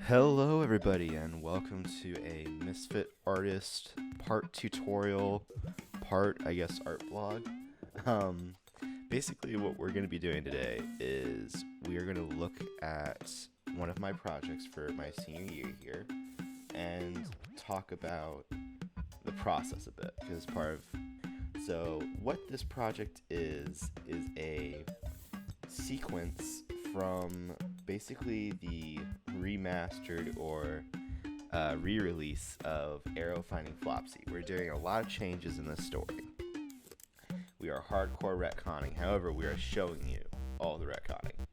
Hello everybody and welcome to a Misfit Artist part tutorial, part I guess art blog. Um, Basically what we're going to be doing today is we are going to look at one of my projects for my senior year here and talk about the process a bit because part of what this project is a sequence from basically the remastered or re-release of Arrow Finding Flopsy. We're doing a lot of changes in this story. We are hardcore retconning, however, we are showing you all the retconning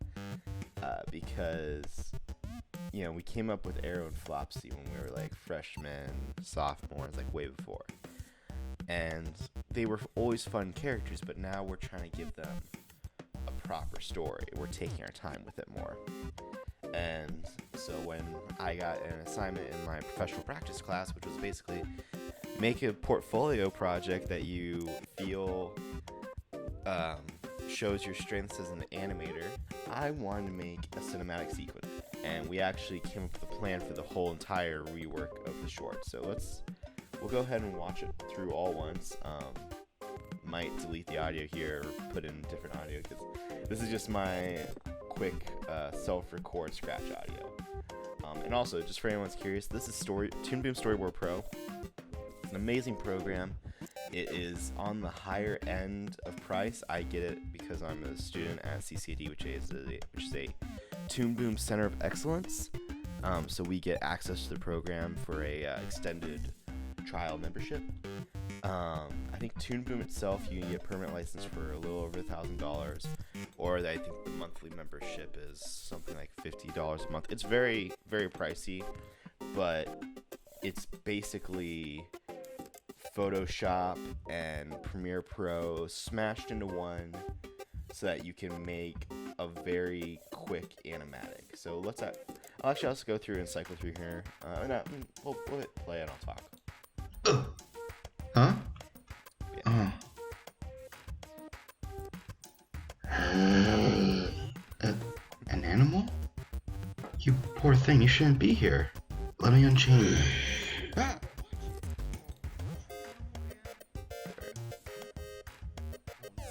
because we came up with Arrow and Flopsy when we were like freshmen, sophomores, like way before, and they were always fun characters, but now we're trying to give them a proper story. We're taking our time with it more. And so when I got an assignment in my professional practice class, which was basically make a portfolio project that you feel shows your strengths as an animator, I wanted to make a cinematic sequence. And we actually came up with a plan for the whole entire rework of the short. So we'll go ahead and watch it through all once. Might delete the audio here or put in different audio because this is just my quick self-record scratch audio. And also, just for anyone's curious, this is Toon Boom Storyboard Pro. It's an amazing program. It is on the higher end of price. I get it because I'm a student at CCAD, which is a Toon Boom Center of Excellence. So we get access to the program for a extended trial membership. I think Toon Boom itself, you can get a permanent license for a little over $1,000, or I think the monthly membership is something like $50 a month. It's very, very pricey, but it's basically Photoshop and Premiere Pro smashed into one so that you can make a very quick animatic. So I'll actually also go through and cycle through here. We'll hit play and I'll talk. Huh? Yeah. An animal? You poor thing, you shouldn't be here. Let me unchain you. So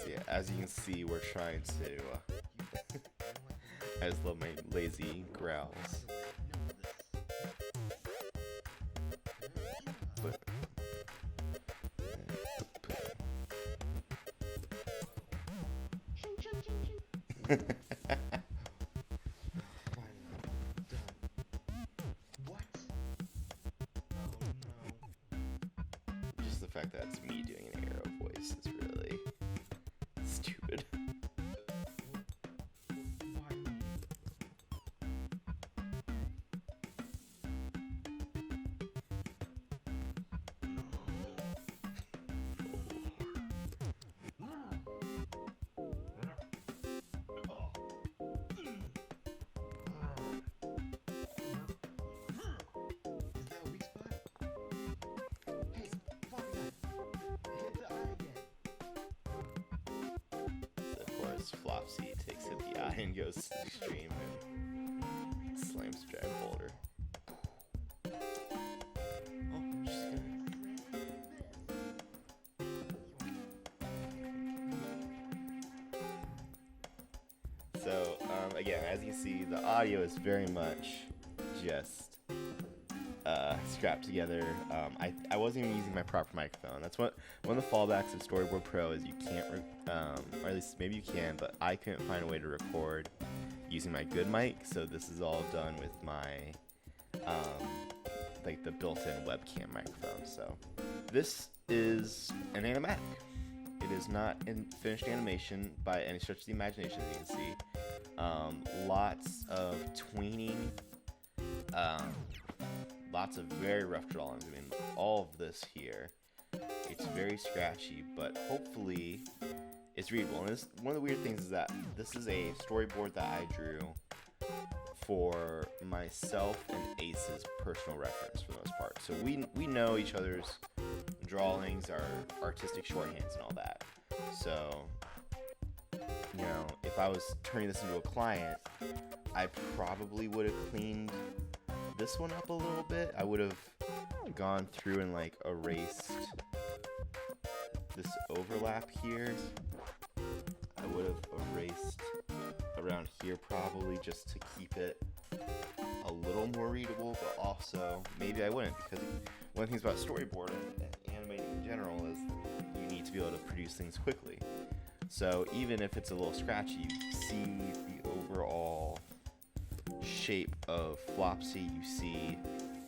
yeah, as you can see, we're trying to I just love my lazy growls. Just the fact that it's me doing an Arrow voice is really stupid. Flopsy takes hit the eye and goes to the extreme and slams the giant boulder. Oh, she's good. So, again, as you see, the audio is very much just scrapped together. I wasn't even using my proper microphone. That's one of the fallbacks of Storyboard Pro is you can't, or at least maybe you can, but I couldn't find a way to record using my good mic, so this is all done with my, like the built-in webcam microphone. So this is an animatic. It is not in finished animation by any stretch of the imagination, as you can see. Lots of tweening, lots of very rough drawings. I mean, all of this here, it's very scratchy, but hopefully it's readable. And one of the weird things is that this is a storyboard that I drew for myself and Ace's personal reference for the most part. So we know each other's drawings, our artistic shorthands and all that. So, if I was turning this into a client, I probably would have cleaned this one up a little bit. I would have gone through and like erased this overlap here. I would have erased around here probably just to keep it a little more readable, but also maybe I wouldn't, because one of the things about storyboarding and animating in general is you need to be able to produce things quickly. So even if it's a little scratchy, you see the overall shape of Flopsy. You see,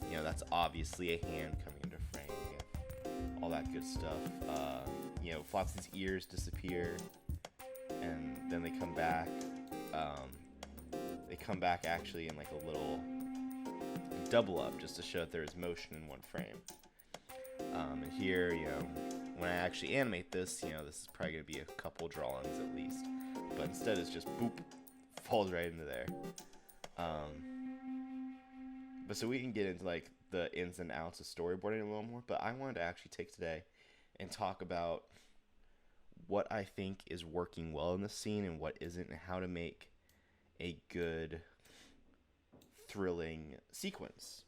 you know, that's obviously a hand coming into frame, all that good stuff. You know, Flopsy's ears disappear, and then they come back. They come back actually in like a little double up, just to show that there is motion in one frame. And here, you know, when I actually animate this, you know, this is probably going to be a couple drawings at least. But instead it's just boop, falls right into there. But so we can get into like the ins and outs of storyboarding a little more. But I wanted to actually take today and talk about what I think is working well in the scene and what isn't, and how to make a good, thrilling sequence.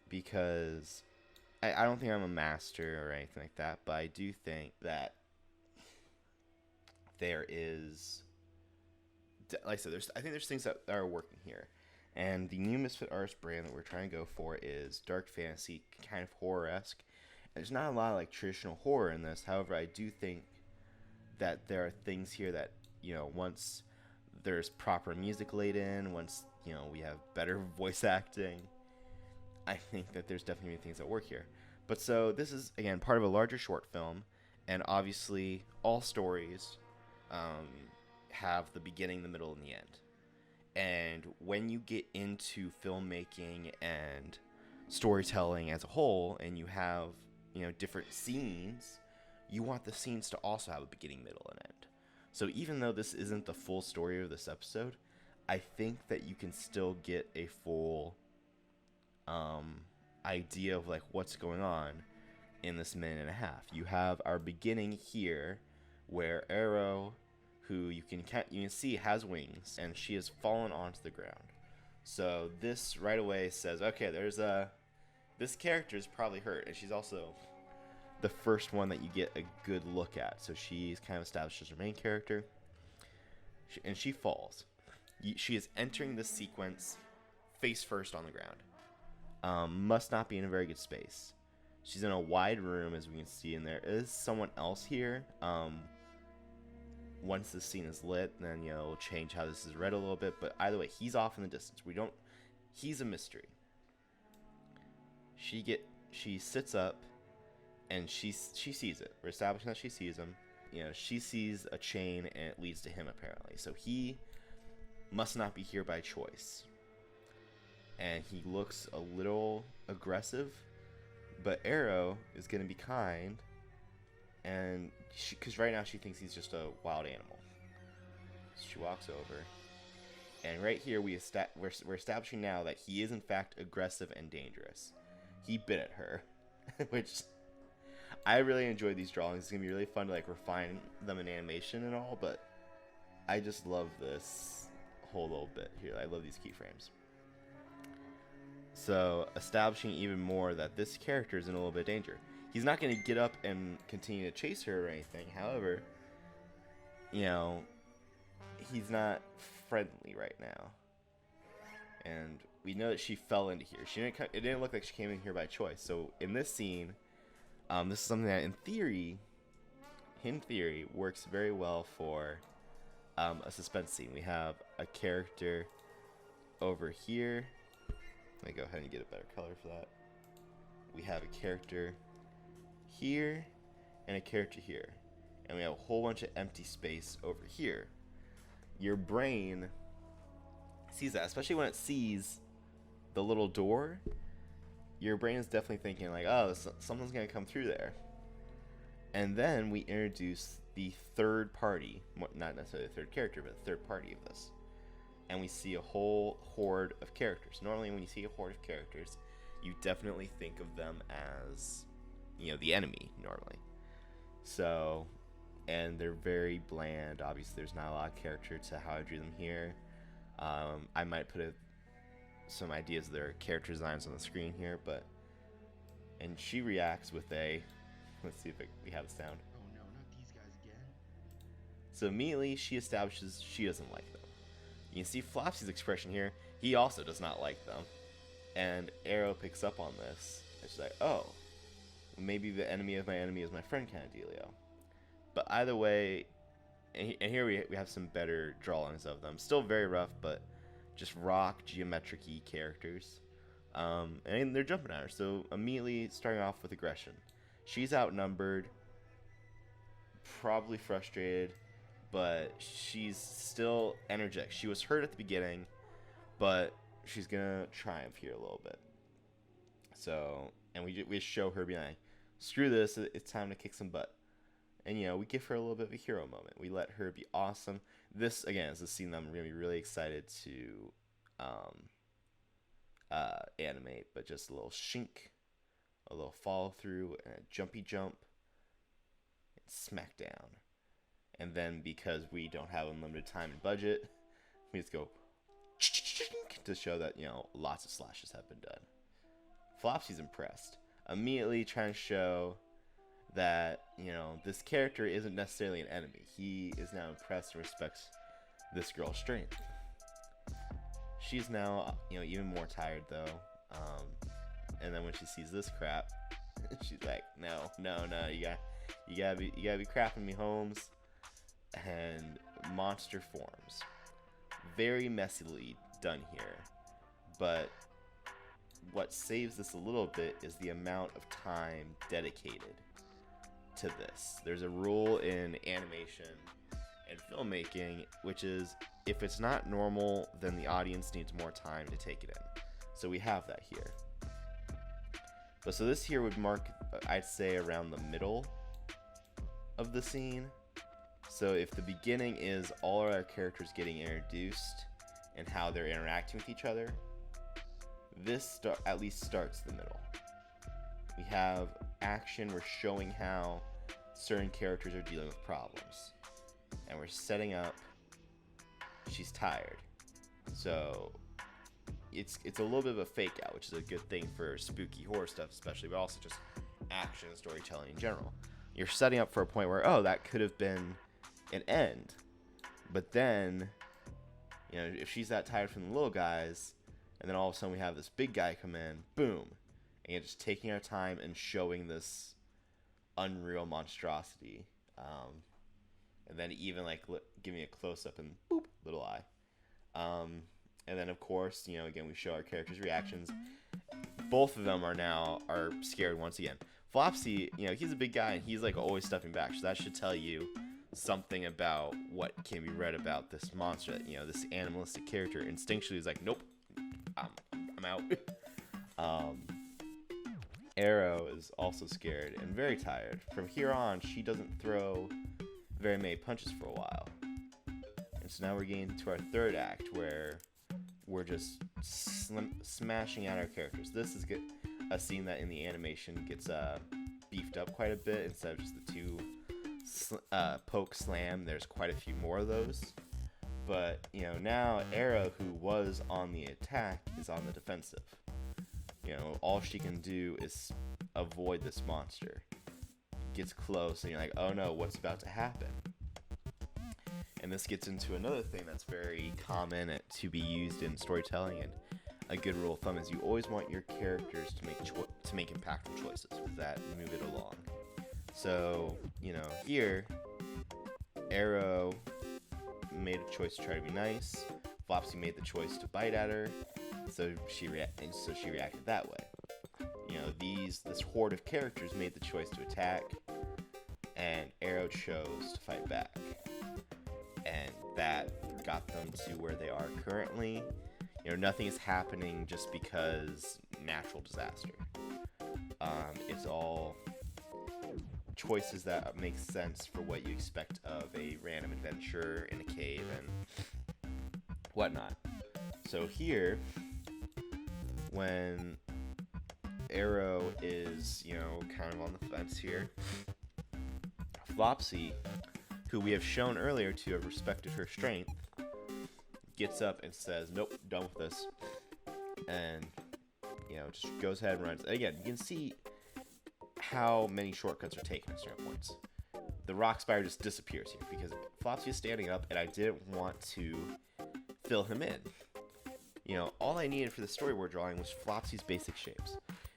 Because I don't think I'm a master or anything like that, but I do think that there is, like I said, I think there's things that are working here. And the new Misfit Arts brand that we're trying to go for is dark fantasy, kind of horror-esque. And there's not a lot of like traditional horror in this. However, I do think that there are things here that, you know, once there's proper music laid in, once, you know, we have better voice acting, I think that there's definitely things that work here. But so this is, again, part of a larger short film, and obviously all stories have the beginning, the middle, and the end. And when you get into filmmaking and storytelling as a whole, and you have, you know, different scenes, you want the scenes to also have a beginning, middle, and end. So even though this isn't the full story of this episode, I think that you can still get a full idea of like what's going on in this minute and a half. You have our beginning here, where Arrow, who you can see has wings, and she has fallen onto the ground. So this right away says, okay, this character is probably hurt, and she's also the first one that you get a good look at. So she's kind of established as her main character, and she falls. She is entering this sequence face first on the ground. Must not be in a very good space. She's in a wide room, as we can see, and there is someone else here. Once the scene is lit, then, you know, it'll change how this is read a little bit. But either way, he's off in the distance. He's a mystery. She sits up, and she sees it. We're establishing that she sees him. You know, she sees a chain, and it leads to him, apparently. So he must not be here by choice. And he looks a little aggressive, but Arrow is going to be kind, and because right now she thinks he's just a wild animal. So she walks over, and right here we're establishing now that he is in fact aggressive and dangerous. He bit at her, which I really enjoyed these drawings. It's going to be really fun to like refine them in animation and all, but I just love this whole little bit here. I love these keyframes. So, establishing even more that this character is in a little bit of danger. He's not going to get up and continue to chase her or anything. However, you know, he's not friendly right now. And we know that she fell into here. It didn't look like she came in here by choice. So, in this scene, this is something that in theory, works very well for a suspense scene. We have a character over here. Let me go ahead and get a better color for that. We have a character here and a character here. And we have a whole bunch of empty space over here. Your brain sees that, especially when it sees the little door. Your brain is definitely thinking like, oh, something's going to come through there. And then we introduce the third party, not necessarily the third character, but the third party of this. And we see a whole horde of characters. Normally when you see a horde of characters, you definitely think of them as, you know, the enemy normally. So, and they're very bland. Obviously there's not a lot of character to how I drew them here. I might put some ideas of their character designs on the screen here, and she reacts with a, let's see if we have the sound. Oh no, not these guys again. So immediately she establishes she doesn't like them. You can see Flopsy's expression here. He also does not like them. And Arrow picks up on this. And she's like, oh, maybe the enemy of my enemy is my friend kind of dealio. But either way, and here we have some better drawings of them. Still very rough, but just rock geometric-y characters. And they're jumping at her. So immediately starting off with aggression. She's outnumbered, probably frustrated, but she's still energetic. She was hurt at the beginning, but she's gonna triumph here a little bit. So, and we show her being like, screw this, it's time to kick some butt. And, you know, we give her a little bit of a hero moment. We let her be awesome. This, again, is a scene that I'm going to be really excited to animate, but just a little shink, a little follow through, and a jumpy jump, and smack down. And then, because we don't have unlimited time and budget, we just go to show that, you know, lots of slashes have been done. Flopsy's impressed. Immediately trying to show that, you know, this character isn't necessarily an enemy. He is now impressed and respects this girl's strength. She's now, you know, even more tired though. And then when she sees this crap, she's like, no, you gotta be crapping me, Holmes. And monster forms. Very messily done here, but what saves this a little bit is the amount of time dedicated to this. There's a rule in animation and filmmaking, which is if it's not normal, then the audience needs more time to take it in. So we have that here. But so this here would mark, I'd say, around the middle of the scene. So if the beginning is all of our characters getting introduced and how they're interacting with each other, this at least starts the middle. We have action, we're showing how certain characters are dealing with problems. And we're setting up, she's tired. So it's a little bit of a fake out, which is a good thing for spooky horror stuff especially, but also just action storytelling in general. You're setting up for a point where, oh, that could have been an end. But then, you know, if she's that tired from the little guys, and then all of a sudden we have this big guy come in, boom, and you're just taking our time and showing this unreal monstrosity. And then even like giving a close-up and boop, little eye. And then of course, you know, again, we show our characters' reactions. Both of them are scared once again. Flopsy, you know, he's a big guy and he's like always stepping back, so that should tell you something about what can be read about this monster. You know, this animalistic character instinctually is like, nope, I'm out. Arrow is also scared and very tired. From here on, she doesn't throw very many punches for a while. And so now we're getting to our third act where we're just smashing out our characters. This is a scene that in the animation gets beefed up quite a bit. Instead of just the two poke slam, there's quite a few more of those. But, you know, now Arrow, who was on the attack, is on the defensive. You know, all she can do is avoid this monster. Gets close, and you're like, oh no, what's about to happen? And this gets into another thing that's very common to be used in storytelling, and a good rule of thumb is you always want your characters to make impactful choices, because that move it along. So, you know, here, Arrow made a choice to try to be nice. Flopsy made the choice to bite at her, so she reacted that way. You know, this horde of characters made the choice to attack, and Arrow chose to fight back, and that got them to where they are currently. You know, nothing is happening just because natural disaster. It's all choices that make sense for what you expect of a random adventure in a cave and whatnot. So here, when Arrow is, you know, kind of on the fence here, Flopsy, who we have shown earlier to have respected her strength, gets up and says, nope, done with this. and just goes ahead and runs. And again, you can see how many shortcuts are taken at certain points. The rock spire just disappears here because Flopsy is standing up, and I didn't want to fill him in. All I needed for the storyboard drawing was Flopsy's basic shapes.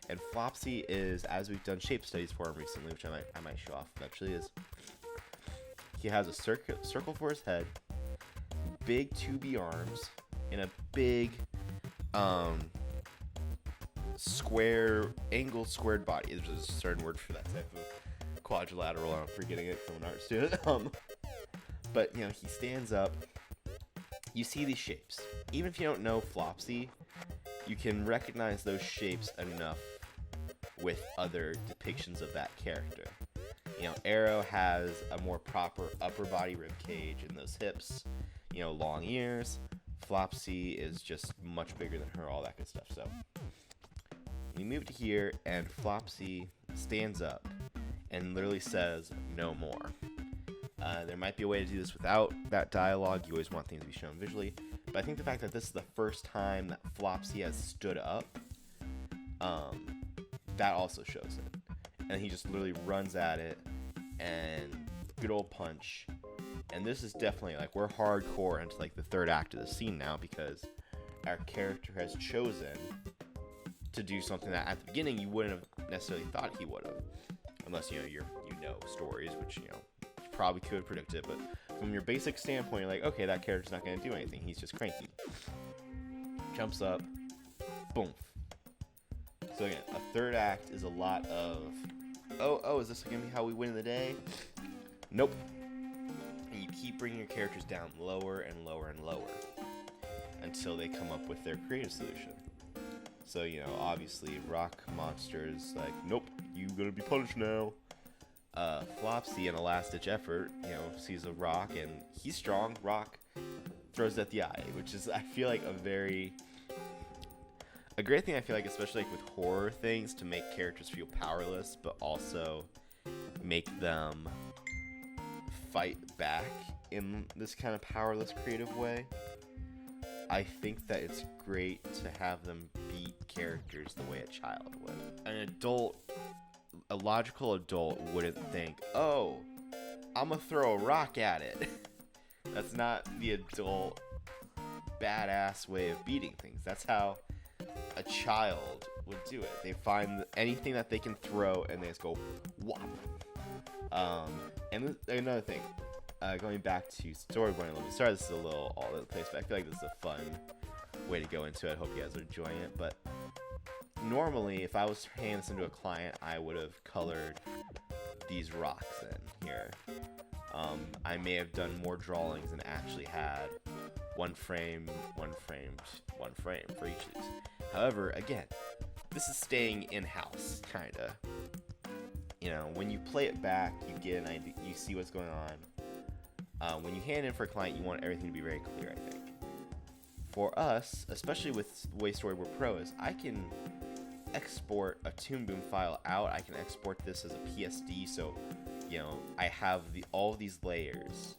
And Flopsy is, as we've done shape studies for him recently, which I might show off eventually, is he has a circle for his head, big 2B arms, and a big squared body. There's a certain word for that type of quadrilateral. I'm forgetting it from an art student. But he stands up. You see these shapes. Even if you don't know Flopsy, you can recognize those shapes enough with other depictions of that character. Arrow has a more proper upper body rib cage and those hips, long ears. Flopsy is just much bigger than her, all that good stuff. So you move to here, and Flopsy stands up and literally says, "No more." There might be a way to do this without that dialogue. You always want things to be shown visually. But I think the fact that this is the first time that Flopsy has stood up, that also shows it. And he just literally runs at it, and good old punch. And this is definitely, we're hardcore into, the third act of the scene now, because our character has chosen to do something that at the beginning you wouldn't have necessarily thought he would have. Unless, you know stories, which, you probably could predict it, but from your basic standpoint, you're like, okay, that character's not going to do anything. He's just cranky. Jumps up. Boom. So again, a third act is a lot of, oh, is this going to be how we win the day? Nope. And you keep bringing your characters down lower and lower and lower until they come up with their creative solution. So, obviously, rock monsters, nope, you gonna be punished now. Flopsy, in a last-ditch effort, sees a rock, and he's strong. Rock throws it at the eye, which is, I feel like, a great thing, I feel like, especially with horror things, to make characters feel powerless, but also make them fight back in this kind of powerless, creative way. I think that it's great to have them beat characters the way a child would. A logical adult wouldn't think, oh, I'm gonna throw a rock at it. That's not the adult badass way of beating things. That's how a child would do it. They find anything that they can throw and they just go whop. And another thing, going back to storyboarding a little bit. Sorry, this is a little all over the place, but I feel like this is a fun way to go into it. I hope you guys are enjoying it. But normally, if I was handing this into a client, I would have colored these rocks in here. I may have done more drawings and actually had one frame for each of these. However, again, this is staying in-house, kinda. When you play it back, you get an idea, you see what's going on. When you hand in for a client, you want everything to be very clear, I think. For us, especially with the way Storyboard Pro is, I can export a Toon Boom file out. I can export this as a PSD, so I have all of these layers.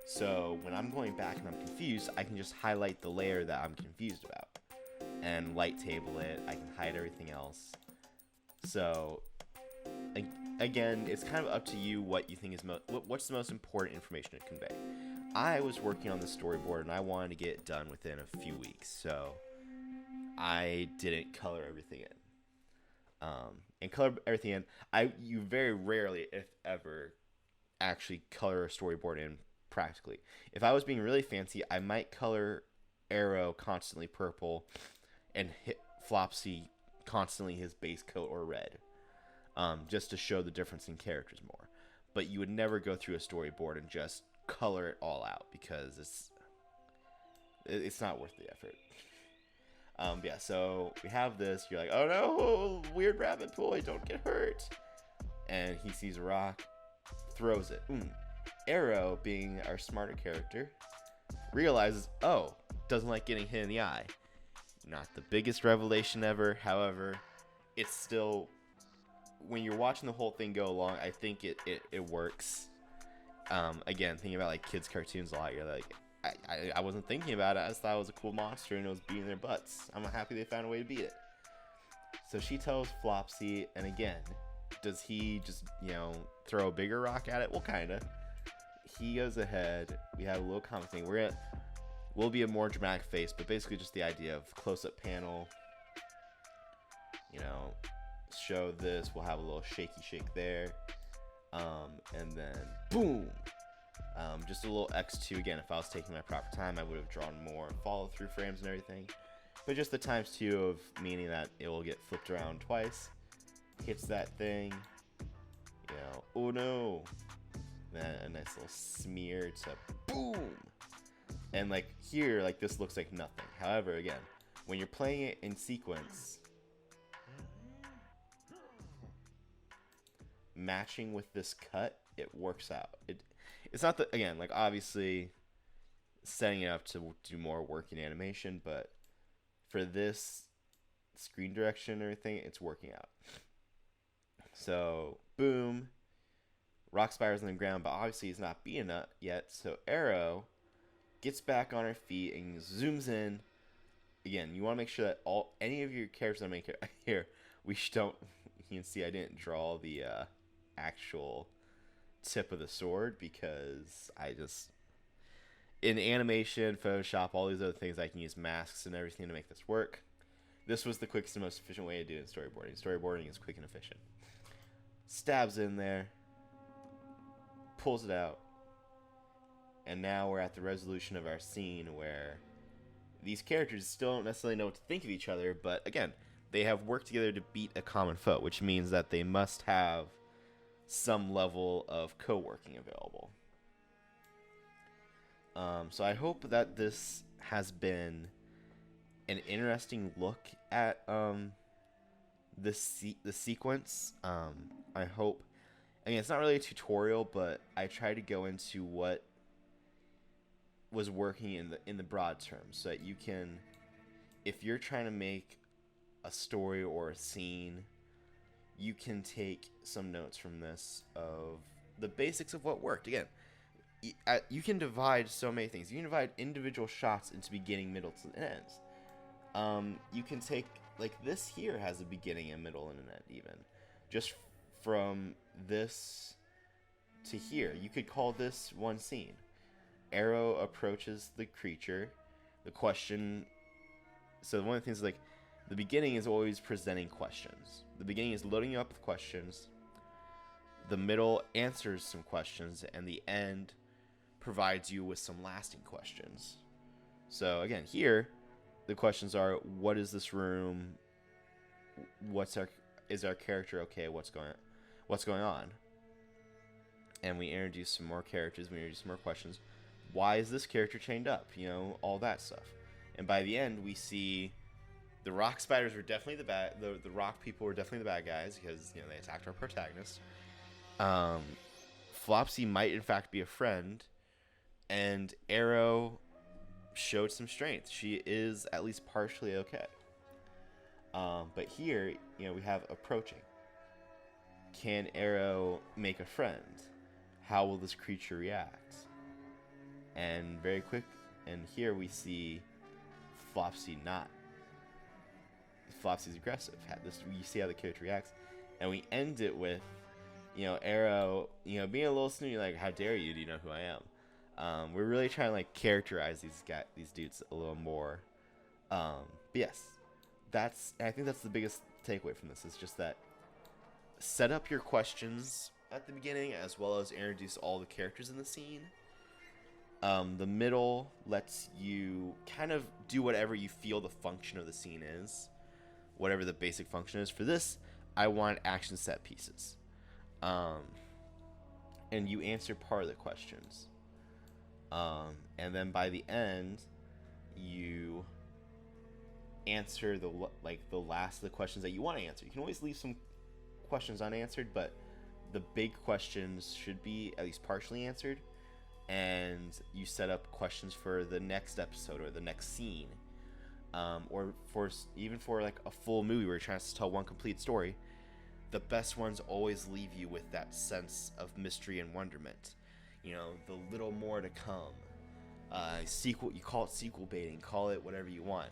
So when I'm going back and I'm confused, I can just highlight the layer that I'm confused about and light table it. I can hide everything else. So again, it's kind of up to you what you think is what's the most important information to convey. I was working on the storyboard and I wanted to get it done within a few weeks, so I didn't color everything in. And color everything in, you very rarely, if ever, actually color a storyboard in practically. If I was being really fancy, I might color Arrow constantly purple and hit Flopsy constantly his base coat or red, just to show the difference in characters more. But you would never go through a storyboard and just color it all out, because it's not worth the effort. Yeah, so we have this. You're like, oh no, weird rabbit boy, don't get hurt. And he sees a rock, throws it. Arrow, being our smarter character, realizes, oh, doesn't like getting hit in the eye. Not the biggest revelation ever. However, it's still, when you're watching the whole thing go along, I think it works. Again, thinking about kids cartoons a lot, you're like, I wasn't thinking about it. I just thought it was a cool monster and it was beating their butts. I'm happy they found a way to beat it. So she tells Flopsy, and again, does he just, throw a bigger rock at it? Well, kinda. He goes ahead. We have a little comic thing. Will be a more dramatic face, but basically just the idea of close-up panel. Show this. We'll have a little shaky shake there. And then boom. Just a little X2. Again, if I was taking my proper time, I would have drawn more follow-through frames and everything. But just the ×2 of meaning that it will get flipped around twice. Hits that thing. Oh no. Then a nice little smear to boom. And like here, like this looks like nothing. However, again, when you're playing it in sequence, matching with this cut, it works out. It's not that, again, like obviously setting it up to do more work in animation, but for this screen direction and everything, it's working out. So boom, Rock Spires on the ground, but obviously he's not beating it yet. So Arrow gets back on her feet and zooms in. Again, you want to make sure that any of your characters I make here, you can see I didn't draw the actual tip of the sword because in animation, Photoshop, all these other things, I can use masks and everything to make this work. This was the quickest and most efficient way to do it in storyboarding. Storyboarding is quick and efficient. Stabs in there, pulls it out, and now we're at the resolution of our scene where these characters still don't necessarily know what to think of each other, but again, they have worked together to beat a common foe, which means that they must have some level of co-working available. So I hope that this has been an interesting look at the sequence. I hope. I mean, it's not really a tutorial, but I try to go into what was working in the broad terms, so that you can, if you're trying to make a story or a scene, you can take some notes from this of the basics of what worked. Again, you can divide so many things. You can divide individual shots into beginning, middle, and ends. You can take, like, this here has a beginning, a middle, and an end even. Just from this to here. You could call this one scene. Arrow approaches the creature. The question... So one of the things is, like, the beginning is always presenting questions. The beginning is loading you up with questions. The middle answers some questions. And the end provides you with some lasting questions. So, again, here... The questions are, what is this room? Is our character okay? What's going on? And we introduce some more characters. We introduce some more questions. Why is this character chained up? All that stuff. And by the end, we see the rock spiders were definitely the rock people were definitely the bad guys because they attacked our protagonist. Flopsy might in fact be a friend, and Arrow showed some strength. She is at least partially okay. But here, we have approaching. Can Arrow make a friend? How will this creature react? And very quick, and here we see Flopsy not. Flopsy's aggressive. You see how the character reacts, and we end it with, Arrow, being a little snooty, like, how dare you? Do you know who I am? We're really trying to characterize these dudes a little more. But yes, I think that's the biggest takeaway from this. Is just that set up your questions at the beginning as well as introduce all the characters in the scene. The middle lets you kind of do whatever you feel the function of the scene is, whatever the basic function is. For this, I want action set pieces, and you answer part of the questions. And then by the end, you answer the last of the questions that you want to answer. You can always leave some questions unanswered, but the big questions should be at least partially answered. And you set up questions for the next episode or the next scene, or for a full movie where you're trying to tell one complete story. The best ones always leave you with that sense of mystery and wonderment. The little more to come. sequel. You call it sequel baiting, call it whatever you want.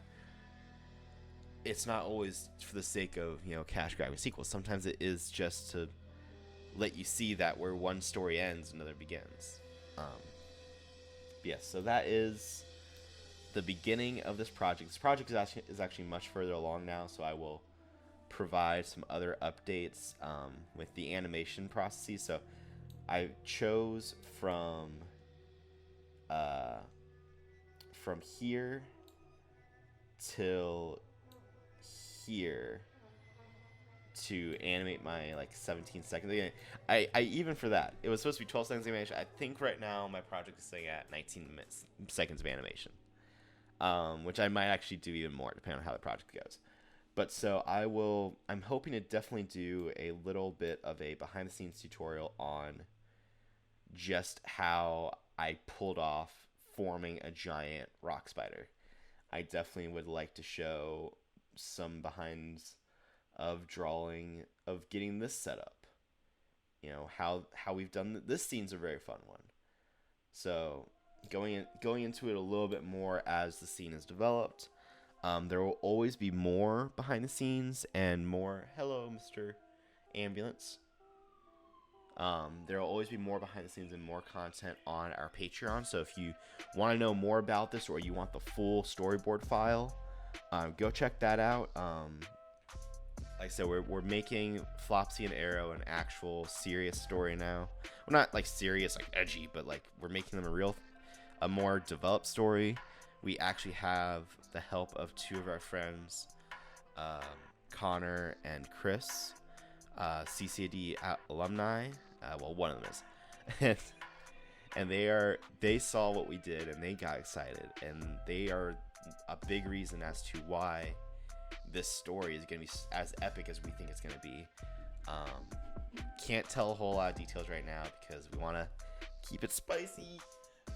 It's not always for the sake of, cash grabbing sequels. Sometimes it is just to let you see that where one story ends, another begins. Yes, so that is the beginning of this project. This project is actually much further along now, so I will provide some other updates with the animation processes. So I chose from here till here to animate my 17 seconds. I even for that, it was supposed to be 12 seconds of animation. I think right now my project is sitting at 19 seconds of animation, which I might actually do even more depending on how the project goes. But so I'm hoping to definitely do a little bit of a behind the scenes tutorial on just how I pulled off forming a giant rock spider. I definitely would like to show some behinds of drawing, of getting this set up. How we've done this scene's a very fun one. So going into it a little bit more as the scene is developed. There will always be more behind the scenes and more. Hello, Mr. Ambulance. There will always be more behind the scenes and more content on our Patreon. So if you want to know more about this, or you want the full storyboard file, go check that out. Like I said, we're making Flopsy and Arrow an actual serious story now. Well, not serious, edgy, but we're making them a more developed story. We actually have the help of two of our friends, Connor and Chris, CCAD alumni. Well, one of them is, and they saw what we did and they got excited, and they are a big reason as to why this story is going to be as epic as we think it's going to be. Can't tell a whole lot of details right now because we want to keep it spicy,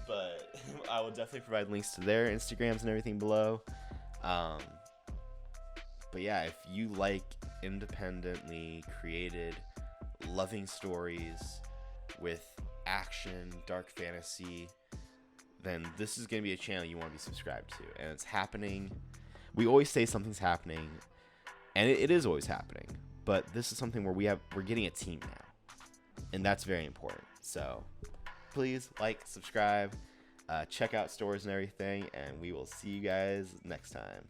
but I will definitely provide links to their Instagrams and everything below. But yeah, if you like independently created, loving stories with action, dark fantasy, then this is going to be a channel you want to be subscribed to. And it's happening. We always say something's happening, and it is always happening. But this is something where we're getting a team now, and that's very important. So please subscribe, check out stores and everything, and we will see you guys next time.